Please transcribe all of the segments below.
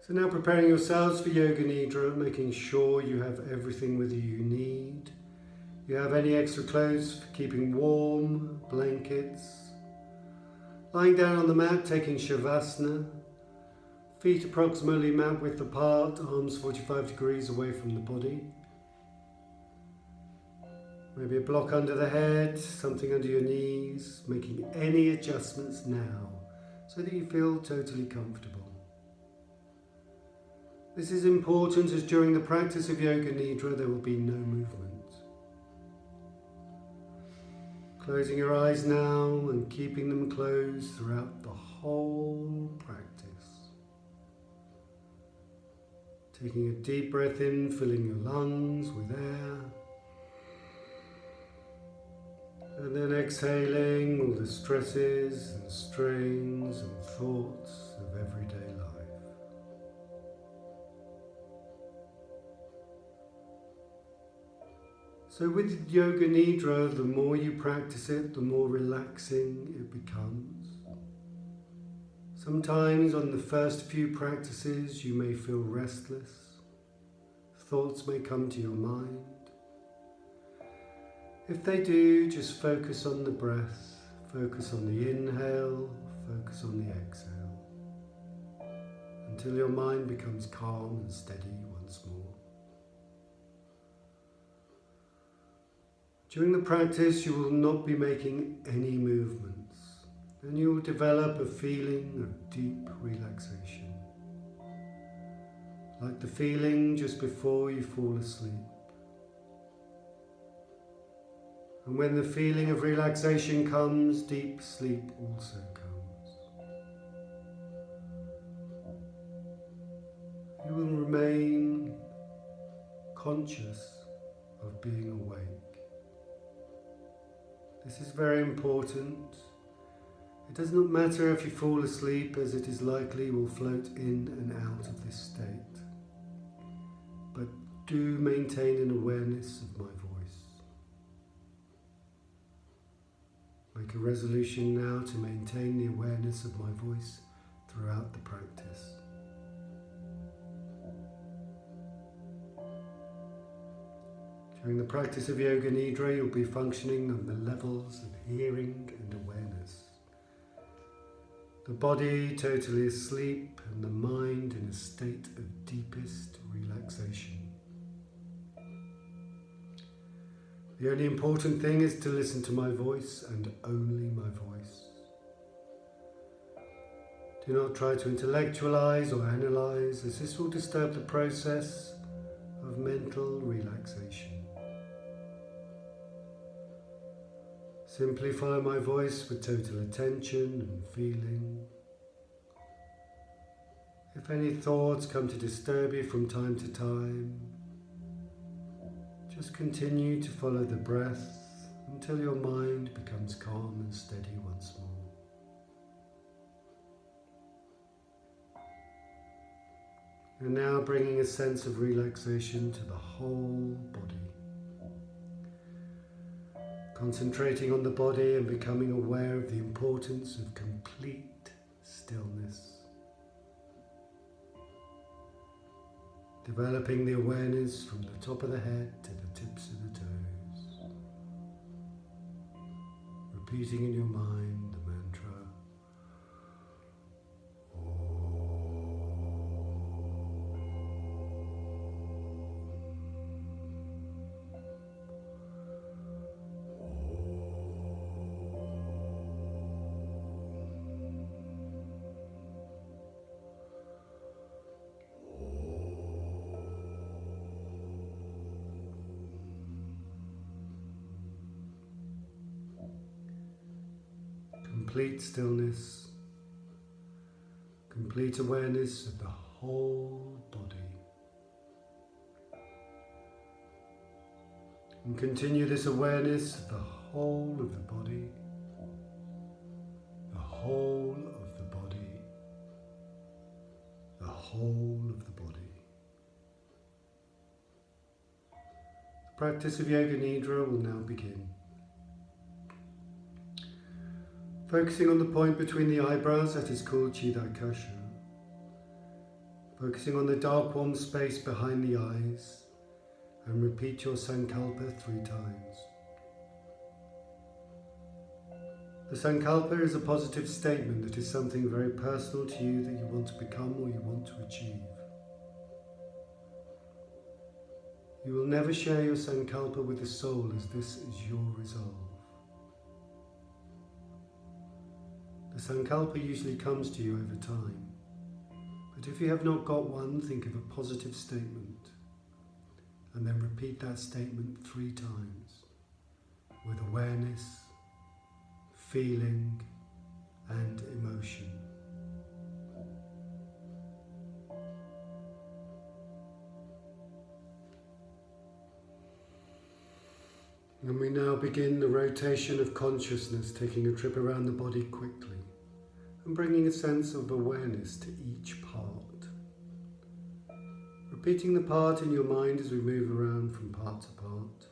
So now preparing yourselves for Yoga Nidra, making sure you have everything with you need. You have any extra clothes for keeping warm, blankets. Lying down on the mat, taking Shavasana. Feet approximately mat width apart, arms 45 degrees away from the body. Maybe a block under the head, something under your knees, making any adjustments now so that you feel totally comfortable. This is important as during the practice of Yoga Nidra there will be no movement. Closing your eyes now and keeping them closed throughout the whole practice. Taking a deep breath in, filling your lungs with air. And then exhaling all the stresses and strains and thoughts of everyday life. So with Yoga Nidra, the more you practice it, the more relaxing it becomes. Sometimes on the first few practices you may feel restless. Thoughts may come to your mind. If they do, just focus on the breath, focus on the inhale, focus on the exhale, until your mind becomes calm and steady once more. During the practice, you will not be making any movements, and you will develop a feeling of deep relaxation, like the feeling just before you fall asleep. And when the feeling of relaxation comes, deep sleep also comes. You will remain conscious of being awake. This is very important. It does not matter if you fall asleep, as it is likely you will float in and out of this state. But do maintain an awareness of my voice. Make a resolution now to maintain the awareness of my voice throughout the practice. During the practice of Yoga Nidra, you'll be functioning on the levels of hearing and awareness. The body totally asleep and the mind in a state of deepest relaxation. The only important thing is to listen to my voice and only my voice. Do not try to intellectualize or analyze, as this will disturb the process of mental relaxation. Simply follow my voice with total attention and feeling. If any thoughts come to disturb you from time to time, just continue to follow the breath until your mind becomes calm and steady once more. And now bringing a sense of relaxation to the whole body. Concentrating on the body and becoming aware of the importance of complete stillness. Developing the awareness from the top of the head to the tips of the toes. Repeating in your mind the mantra, complete stillness, complete awareness of the whole body. And continue this awareness of the whole of the body, the whole of the body, the whole of the body. The practice of Yoga Nidra will now begin. Focusing on the point between the eyebrows, that is called Chidakasha. Focusing on the dark warm space behind the eyes, and repeat your Sankalpa 3 times. The Sankalpa is a positive statement that is something very personal to you that you want to become or you want to achieve. You will never share your Sankalpa with the soul, as this is your resolve. The Sankalpa usually comes to you over time, but if you have not got one, think of a positive statement and then repeat that statement 3 times with awareness, feeling and emotion. And we now begin the rotation of consciousness, taking a trip around the body quickly and bringing a sense of awareness to each part. Repeating the part in your mind as we move around from part to part,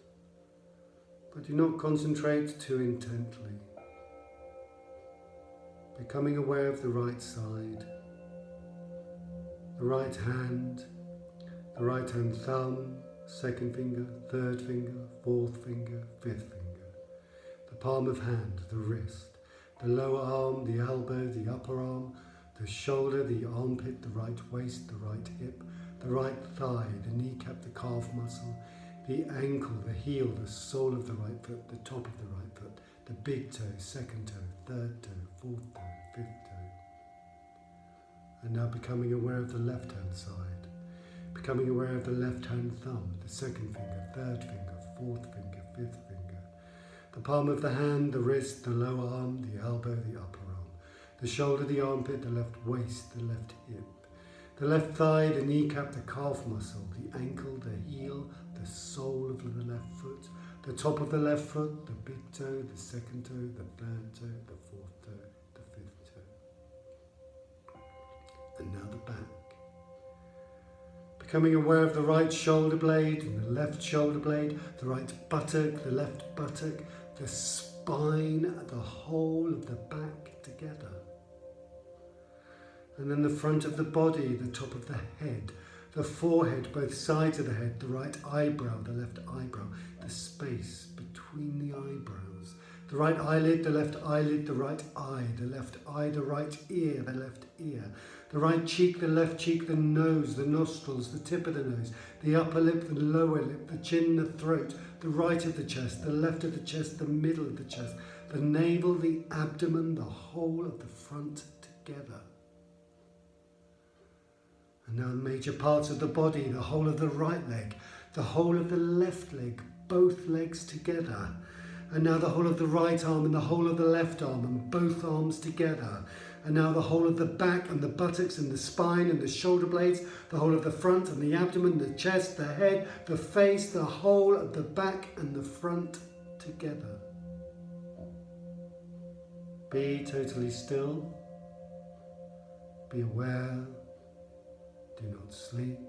but do not concentrate too intently. Becoming aware of the right side, the right hand thumb, 2nd finger, 3rd finger, 4th finger, 5th finger, the palm of hand, the wrist, the lower arm, the elbow, the upper arm, the shoulder, the armpit, the right waist, the right hip, the right thigh, the kneecap, the calf muscle, the ankle, the heel, the sole of the right foot, the top of the right foot, the big toe, 2nd toe, 3rd toe, 4th toe, 5th toe. And now becoming aware of the left hand side, becoming aware of the left hand thumb, the 2nd finger, 3rd finger, 4th finger, 5th finger, the palm of the hand, the wrist, the lower arm, the elbow, the upper arm, the shoulder, the armpit, the left waist, the left hip, the left thigh, the kneecap, the calf muscle, the ankle, the heel, the sole of the left foot, the top of the left foot, the big toe, the 2nd toe, the 3rd toe, the 4th toe, the 5th toe. And now the back. Becoming aware of the right shoulder blade and the left shoulder blade, the right buttock, the left buttock, the spine, the whole of the back together. And then the front of the body, the top of the head, the forehead, both sides of the head, the right eyebrow, the left eyebrow, the space between the eyebrows, the right eyelid, the left eyelid, the right eye, the left eye, the right ear, the left ear, the right cheek, the left cheek, the nose, the nostrils, the tip of the nose, the upper lip, the lower lip, the chin, the throat, the right of the chest, the left of the chest, the middle of the chest, the navel, the abdomen, the whole of the front together. And now the major parts of the body, the whole of the right leg, the whole of the left leg, both legs together. And now the whole of the right arm and the whole of the left arm and both arms together. And now the whole of the back and the buttocks and the spine and the shoulder blades, the whole of the front and the abdomen, the chest, the head, the face, the whole of the back and the front together. Be totally still. Be aware. Do not sleep.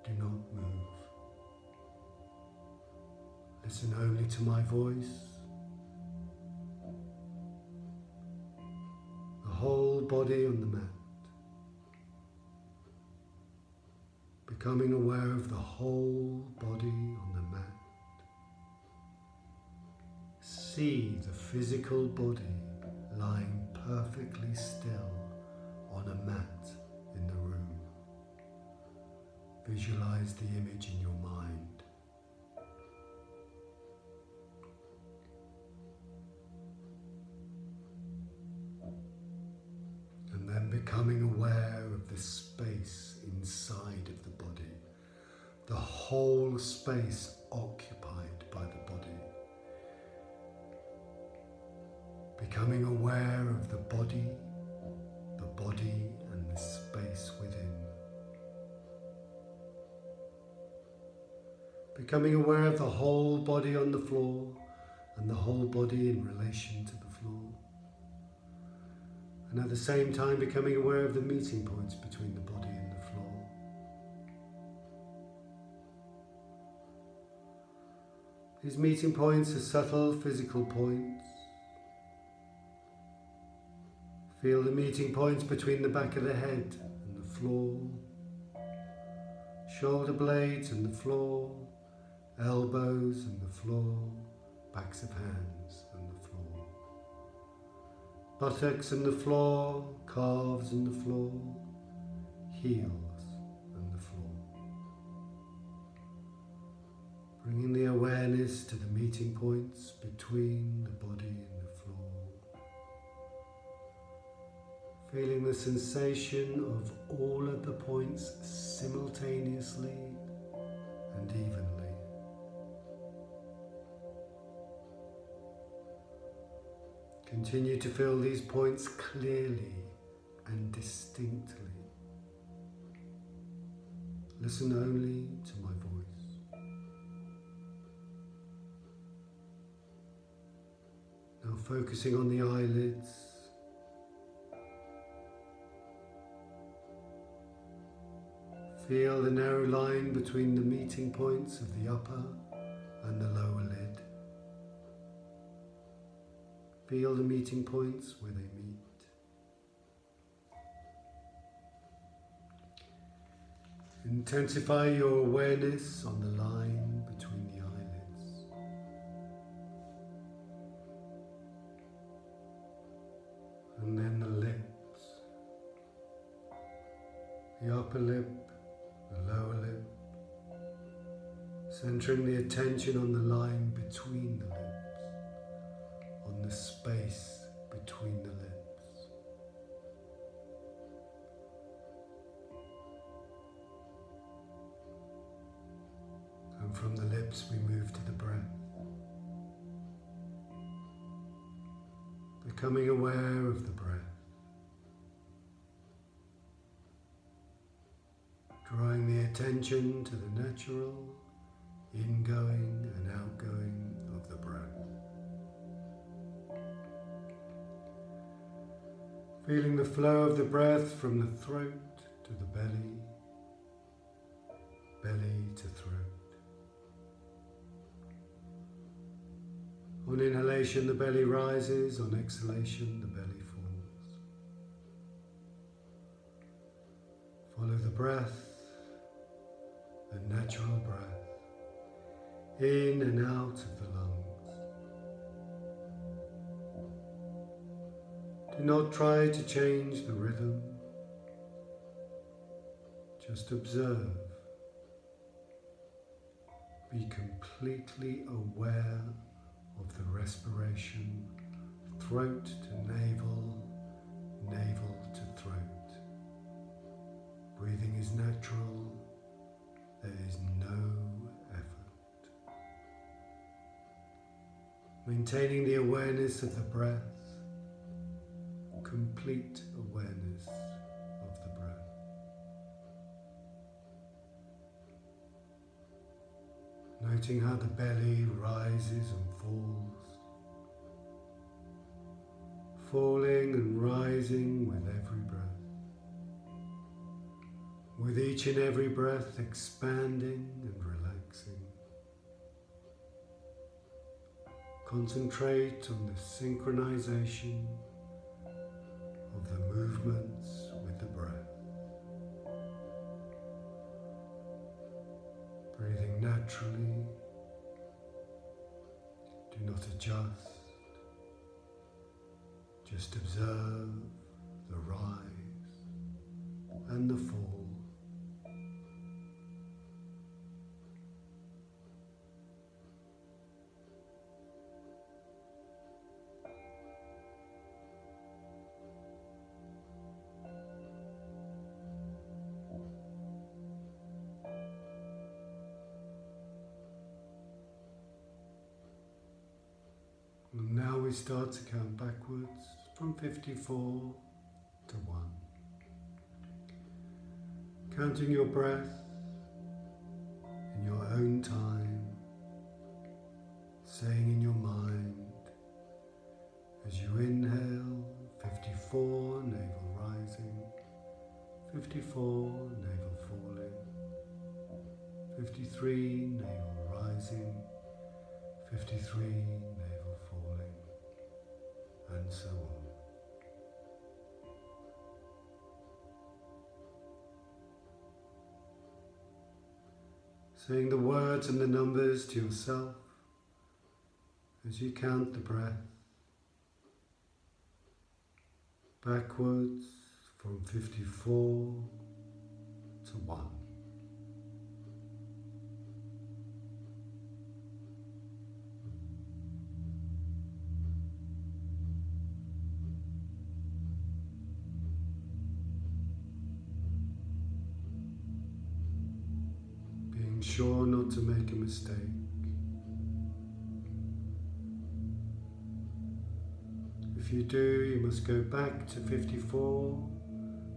Do not move. Listen only to my voice. The whole body on the mat. Becoming aware of the whole body on the mat. See the physical body lying perfectly still on a mat in the room. Visualize the image in your mind. And then becoming aware of the space inside of the body, the whole space occupied by the body. Becoming aware of the body and the space within. Becoming aware of the whole body on the floor and the whole body in relation to the floor. And at the same time becoming aware of the meeting points between the body and the floor. These meeting points are subtle physical points. Feel the meeting points between the back of the head and the floor, shoulder blades and the floor, elbows and the floor, backs of hands and the floor, buttocks and the floor, calves and the floor, heels and the floor. Bringing the awareness to the meeting points between the body and the floor. Feeling the sensation of all of the points simultaneously and evenly. Continue to feel these points clearly and distinctly. Listen only to my voice. Now focusing on the eyelids. Feel the narrow line between the meeting points of the upper and the lower lid. Feel the meeting points where they meet. Intensify your awareness on the line between the eyelids. And then the lips. The upper lip, the lower lip. Centering the attention on the line between the lips. On the space between the lips. And from the lips we move to the breath. Becoming aware of the breath. Drawing the attention to the natural ingoing and outgoing of the breath. Feeling the flow of the breath from the throat to the belly, belly to throat. On inhalation, the belly rises. On exhalation, the belly falls. Follow the breath, the natural breath, in and out of the lungs. Do not try to change the rhythm. Just observe. Be completely aware of the respiration, throat to navel, navel to throat. Breathing is natural. There is no effort. Maintaining the awareness of the breath. Complete awareness of the breath. Noting how the belly rises and falls, falling and rising with every breath. With each and every breath expanding and relaxing. Concentrate on the synchronization of the movements with the breath. Breathing naturally. Do not adjust. Just observe the rise and the fall. And now we start to count backwards from 54 to 1. Counting your breath in your own time, saying in your mind, as you inhale, 54, navel rising, 54, navel falling, 53, navel rising, 53, navel falling, and so on. saying the words and the numbers to yourself as you count the breath backwards from 54 to 1. Being sure not to make a mistake. If you do, you must go back to 54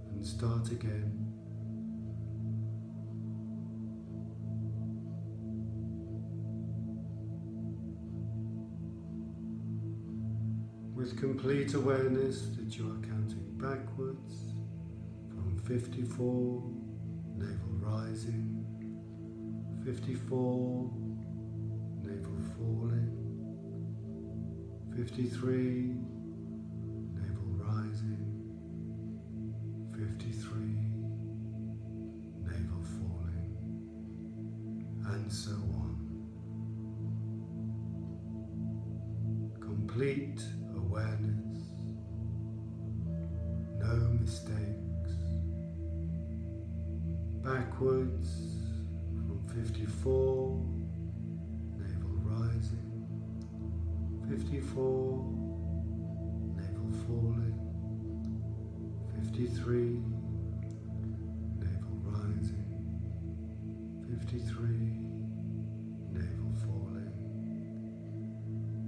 and start again. With complete awareness that you are counting backwards from 54, navel rising, 54, navel falling, 53, navel rising, 53, navel falling, and so on. Complete awareness, no mistakes. Backwards from 54, navel rising, 54, navel falling, 53, navel rising, 53, navel falling,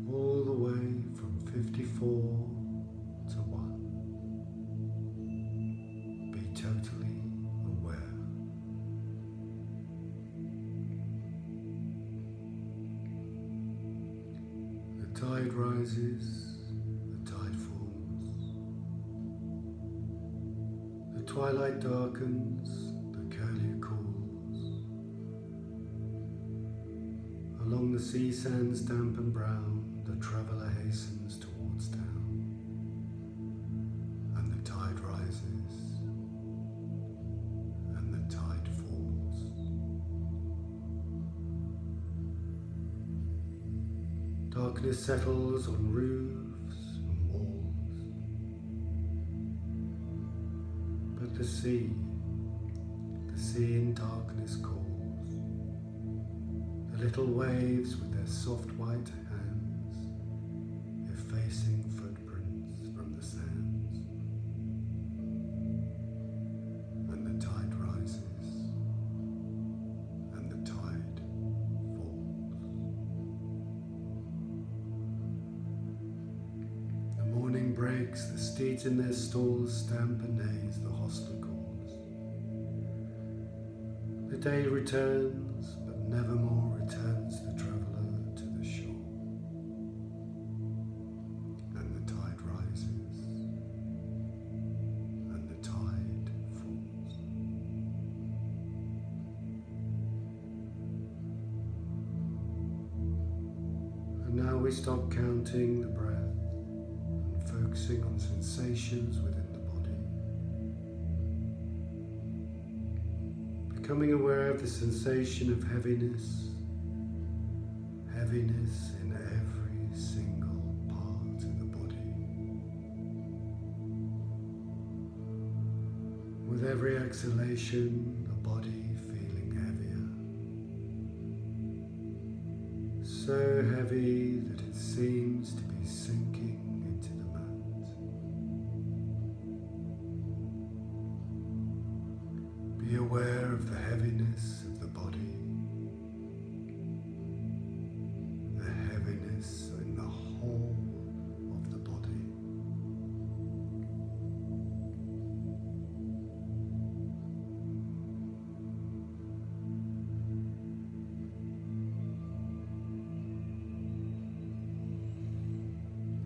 all the way from 54 to 1. Be totally aware. The tide rises, the tide falls. The twilight darkens, the curlew calls. Along the sea sands damp and brown, the traveller hastens towards town, and the tide rises, and the tide falls. Darkness settles on roofs and walls, but the sea in darkness calls. The little waves with their soft white hands, effacing footprints from the sands. And the tide rises, and the tide falls. The morning breaks, the steeds in their stalls stamp and neighs the hostler calls. The day returns, but nevermore returns the traveller to the shore. And the tide rises, and the tide falls. And now we stop counting the breath and focusing on sensations within the body. Becoming aware of the sensation of heaviness in every single part of the body. With every exhalation, the body feeling heavier. So heavy that it seems to be sinking into the mat. Be aware of the heaviness of the body. In the whole of the body.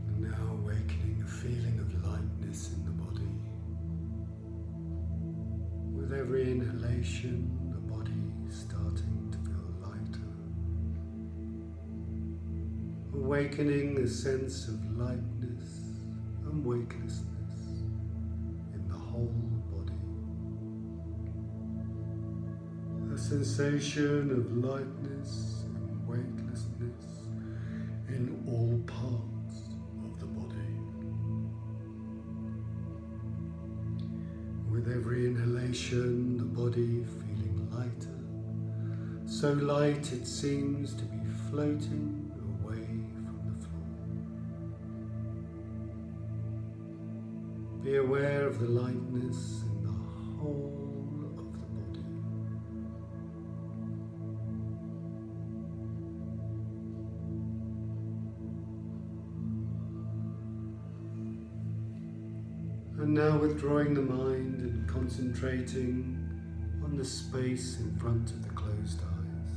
And now awakening a feeling of lightness in the body. With every inhalation, the body is starting to feel lighter. Awakening a sense of lightness and weightlessness in the whole body. A sensation of lightness and weightlessness in all parts of the body. With every inhalation, the body feeling lighter, so light it seems to be floating away from the floor. Be aware of the lightness in the whole of the body. And now withdrawing the mind and concentrating on the space in front of the closed eyes.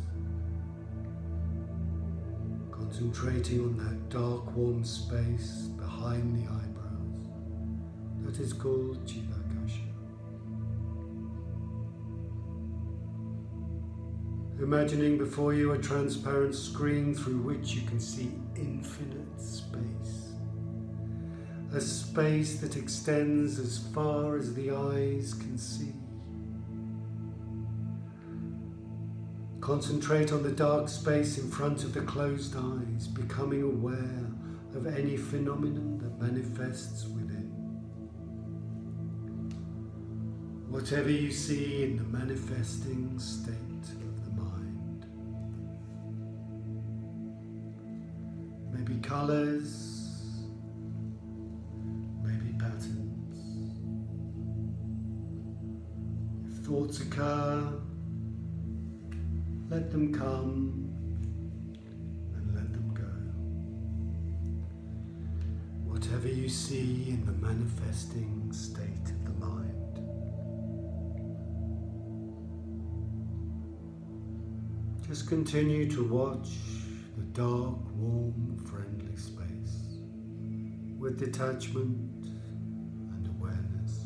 Concentrating on that dark, warm space behind the eyebrows that is called Jiva-kasha. Imagining before you a transparent screen through which you can see infinite space. A space that extends as far as the eyes can see. Concentrate on the dark space in front of the closed eyes, becoming aware of any phenomenon that manifests within. Whatever you see in the manifesting state of the mind. Maybe colors, thoughts occur, let them come and let them go. Whatever you see in the manifesting state of the mind. Just continue to watch the dark, warm, friendly space with detachment and awareness.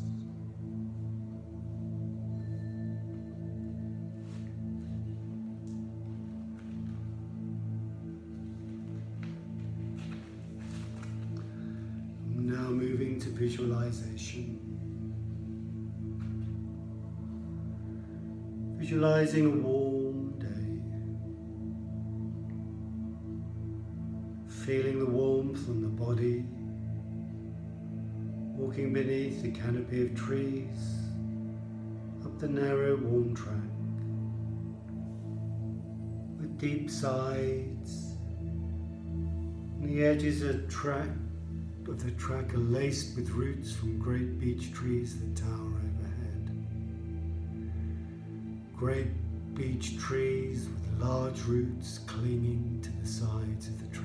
Now moving to visualization. Visualizing a warm day. Feeling the warmth on the body. Walking beneath the canopy of trees. Up the narrow warm track. With deep sides. And the edges of the track are laced with roots from great beech trees that tower overhead. Great beech trees with large roots clinging to the sides of the track.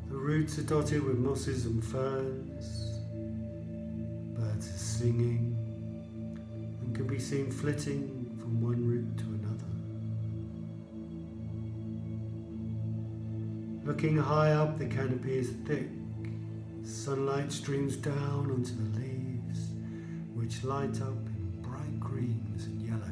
The roots are dotted with mosses and ferns. Birds are singing and can be seen flitting from one root to another. Looking high up, the canopy is thick. Sunlight streams down onto the leaves, which light up in bright greens and yellows.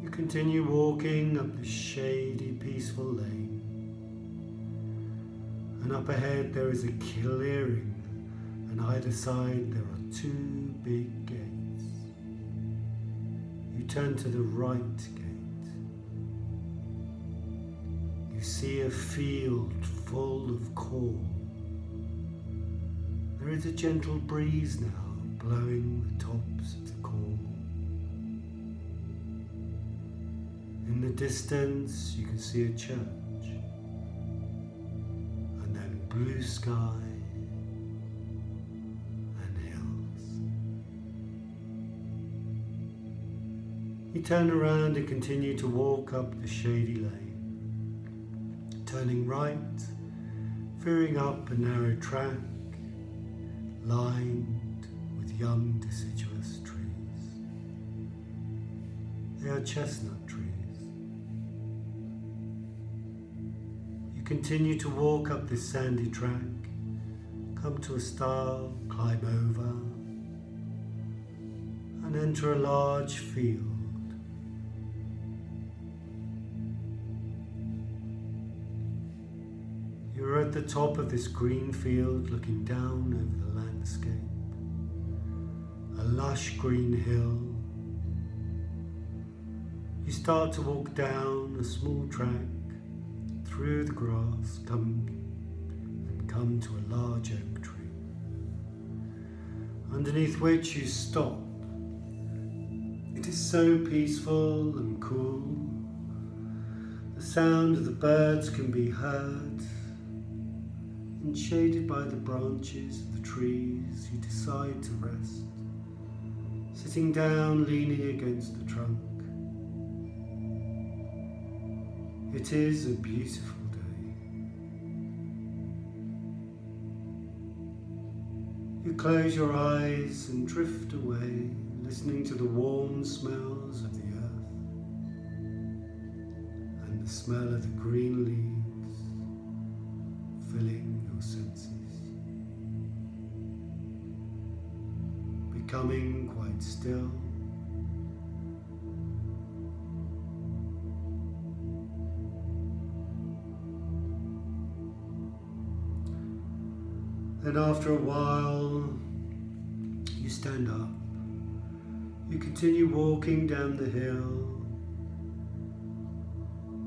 You continue walking up the shady, peaceful lane. And up ahead there is a clearing, and either side there are two big gates. You turn to the right gate. You see a field full of corn. There is a gentle breeze now blowing the tops of the corn. In the distance you can see a church, and then blue sky and hills. You turn around and continue to walk up the shady lane. Turning right, veering up a narrow track, lined with young deciduous trees. They are chestnut trees. You continue to walk up this sandy track, come to a stile, climb over, and enter a large field. You're at the top of this green field looking down over the landscape. A lush green hill. You start to walk down a small track through the grass, come to a large oak tree, underneath which you stop. It is so peaceful and cool. The sound of the birds can be heard, and shaded by the branches of the trees, you decide to rest, sitting down, leaning against the trunk. It is a beautiful day. You close your eyes and drift away, listening to the warm smells of the earth and the smell of the green leaves filling your senses, becoming quite still. Then after a while, you stand up. You continue walking down the hill,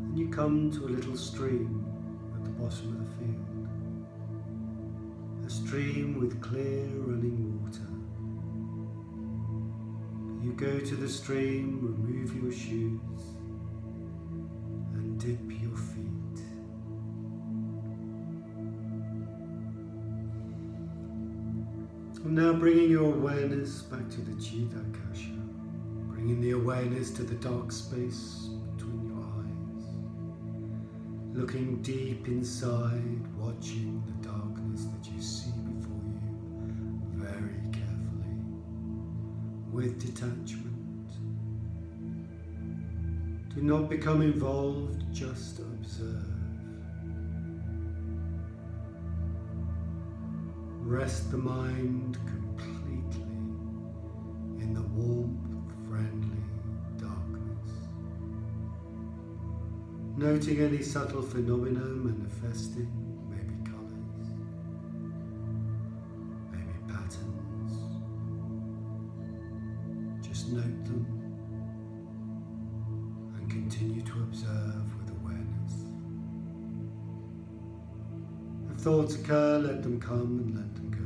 and you come to a little stream at the bottom of the field. A stream with clear running water. You go to the stream, remove your shoes, and dip your feet. And now bringing your awareness back to the Chitta-kasha, bringing the awareness to the dark space between your eyes, looking deep inside, watching the darkness that you see before you very carefully, with detachment. Do not become involved, just observe. Rest the mind completely in the warmth, friendly darkness. Noting any subtle phenomena manifesting, maybe colours, maybe patterns. Just note them and continue to observe with awareness. If thoughts occur, let them come and let them go.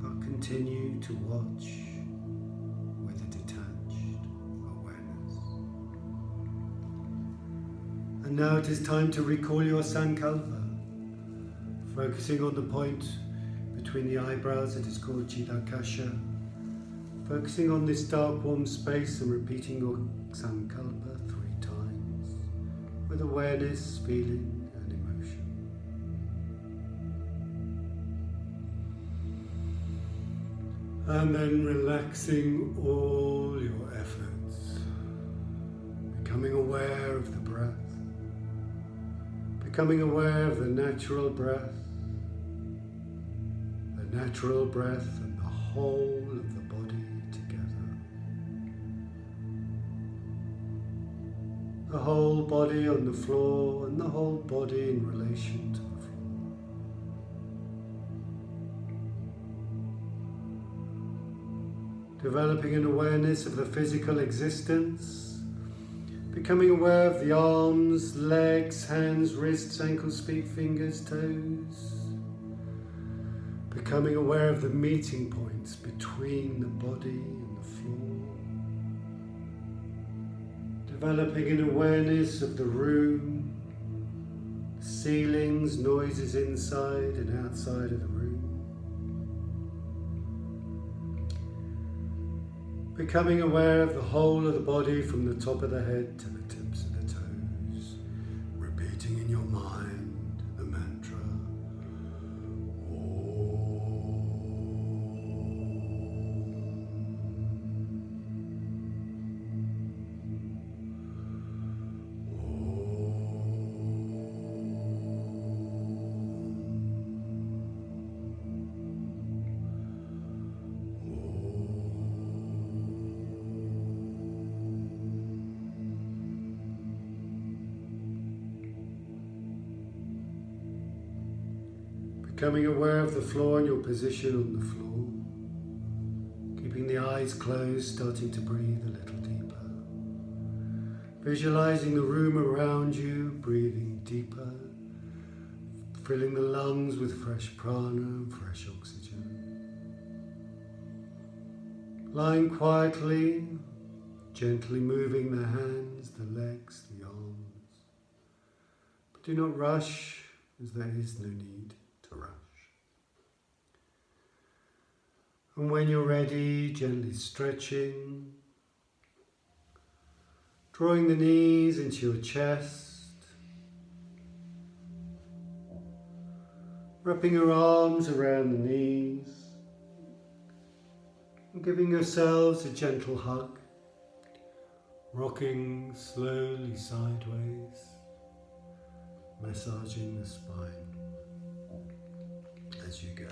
But continue to watch with a detached awareness. And now it is time to recall your sankalpa, focusing on the point between the eyebrows. It is called Chitta-kasha. Focusing on this dark warm space and repeating your sankalpa 3 times with awareness, feeling, and then relaxing all your efforts, becoming aware of the breath, becoming aware of the natural breath and the whole of the body together. The whole body on the floor and the whole body in relation to the floor. Developing an awareness of the physical existence, becoming aware of the arms, legs, hands, wrists, ankles, feet, fingers, toes. Becoming aware of the meeting points between the body and the floor. Developing an awareness of the room, ceilings, noises inside and outside of the room. Becoming aware of the whole of the body from the top of the head to the tips of the toes, repeating in your mind the mantra, Becoming aware of the floor and your position on the floor. Keeping the eyes closed, starting to breathe a little deeper. Visualizing the room around you, breathing deeper. Filling the lungs with fresh prana and fresh oxygen. Lying quietly, gently moving the hands, the legs, the arms. But do not rush, as there is no need to rush. And when you're ready, gently stretching, drawing the knees into your chest, wrapping your arms around the knees, and giving yourselves a gentle hug, rocking slowly sideways, massaging the spine as you go.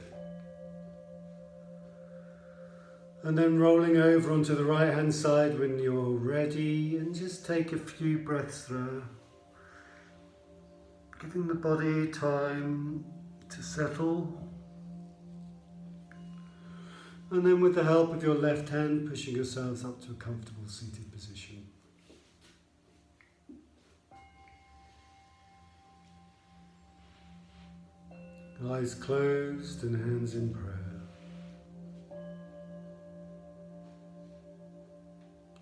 And then rolling over onto the right hand side when you're ready, and just take a few breaths there, giving the body time to settle. And then with the help of your left hand, pushing yourselves up to a comfortable seated position. Eyes closed and hands in prayer.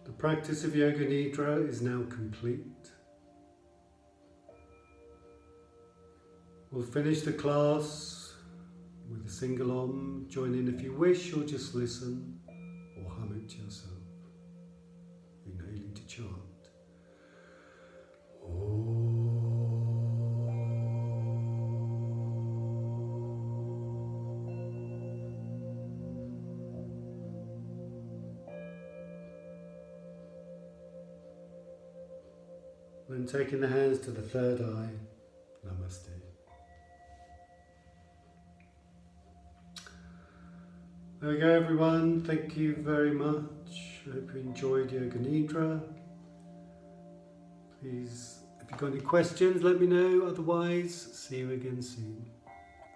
The practice of Yoga Nidra is now complete. We'll finish the class with a single Om. Join in if you wish, or just listen or hum it to yourself, inhaling to chant. Then taking the hands to the third eye, Namaste. There we go, everyone. Thank you very much. I hope you enjoyed Yoga Nidra. Please, if you've got any questions, let me know. Otherwise, see you again soon.